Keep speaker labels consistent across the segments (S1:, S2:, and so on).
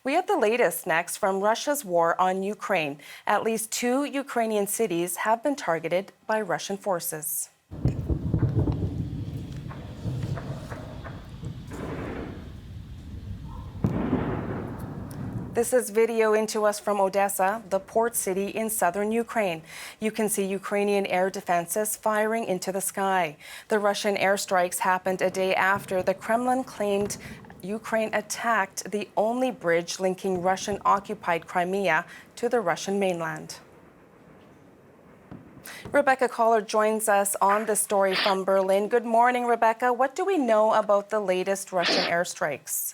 S1: We have the latest next from Russia's war on Ukraine. At least 2 Ukrainian cities have been targeted by Russian forces. This is video into us from Odesa, the port city in southern Ukraine. You can see Ukrainian air defenses firing into the sky. The Russian airstrikes happened a day after the Kremlin claimed Ukraine attacked the only bridge linking Russian-occupied Crimea to the Russian mainland. Rebecca Collard joins us on the story from Berlin. Good morning, Rebecca. What do we know about the latest Russian airstrikes?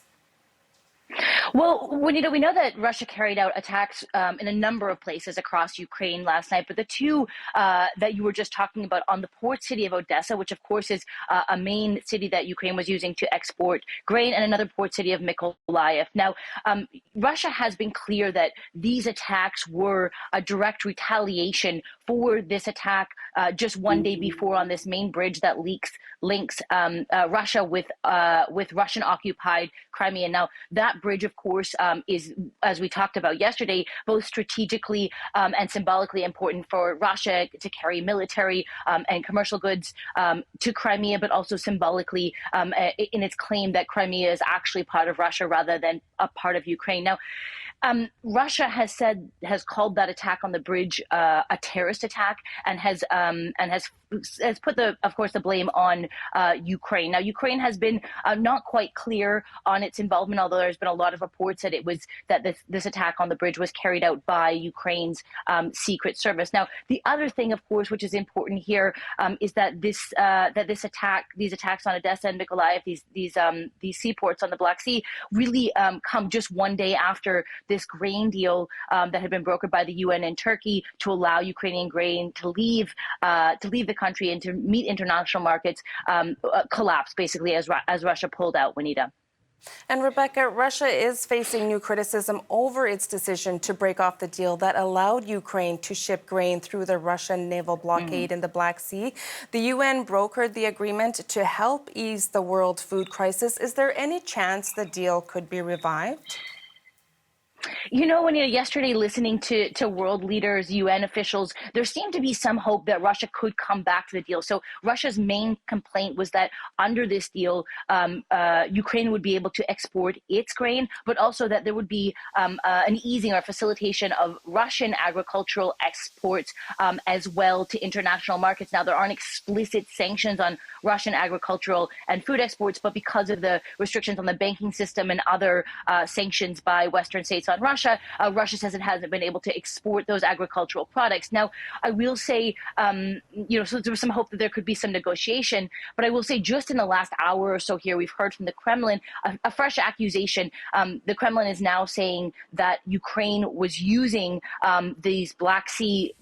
S2: Well, we know that Russia carried out attacks in a number of places across Ukraine last night, but the two that you were just talking about on the port city of Odesa, which of course is a main city that Ukraine was using to export grain, and another port city of Mykolaiv. Now, Russia has been clear that these attacks were a direct retaliation for this attack just one day before on this main bridge that links Russia with Russian-occupied Crimean. Now, that bridge, of course, is, as we talked about yesterday, both strategically and symbolically important for Russia to carry military and commercial goods to Crimea, but also symbolically in its claim that Crimea is actually part of Russia rather than a part of Ukraine. Now, Russia has called that attack on the bridge a terrorist attack, and has put of course the blame on Ukraine. Now, Ukraine has been not quite clear on its involvement, although there's been a lot of reports that this attack on the bridge was carried out by Ukraine's secret service. Now, the other thing, of course, which is important here, is that these attacks on Odesa and Mykolaiv, these seaports on the Black Sea, really come just one day after this grain deal that had been brokered by the UN and Turkey to allow Ukrainian grain to leave the country and to meet international markets collapsed, basically, as Russia pulled out, Juanita.
S1: And Rebecca, Russia is facing new criticism over its decision to break off the deal that allowed Ukraine to ship grain through the Russian naval blockade in the Black Sea. The UN brokered the agreement to help ease the world food crisis. Is there any chance the deal could be revived?
S2: You know, when yesterday listening to world leaders, UN officials, there seemed to be some hope that Russia could come back to the deal. So Russia's main complaint was that under this deal, Ukraine would be able to export its grain, but also that there would be an easing or facilitation of Russian agricultural exports as well to international markets. Now, there aren't explicit sanctions on Russian agricultural and food exports, but because of the restrictions on the banking system and other sanctions by Western states on Russia, Russia says it hasn't been able to export those agricultural products. Now, I will say, so there was some hope that there could be some negotiation, but I will say just in the last hour or so here, we've heard from the Kremlin a fresh accusation. The Kremlin is now saying that Ukraine was using these Black Sea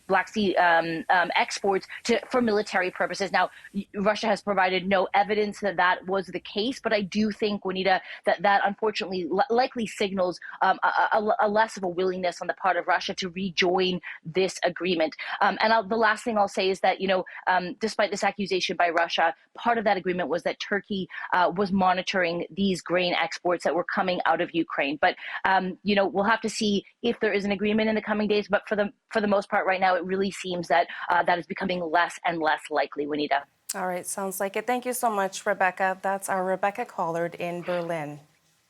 S2: exports for military purposes. Now, Russia has provided no evidence that was the case, but I do think, Juanita, that unfortunately likely signals a less of a willingness on the part of Russia to rejoin this agreement. And the last thing I'll say is that, despite this accusation by Russia, part of that agreement was that Turkey was monitoring these grain exports that were coming out of Ukraine. But, we'll have to see if there is an agreement in the coming days. But for the most part right now, it really seems that that is becoming less and less likely, Juanita.
S1: All right, sounds like it. Thank you so much, Rebecca. That's our Rebecca Collard in Berlin.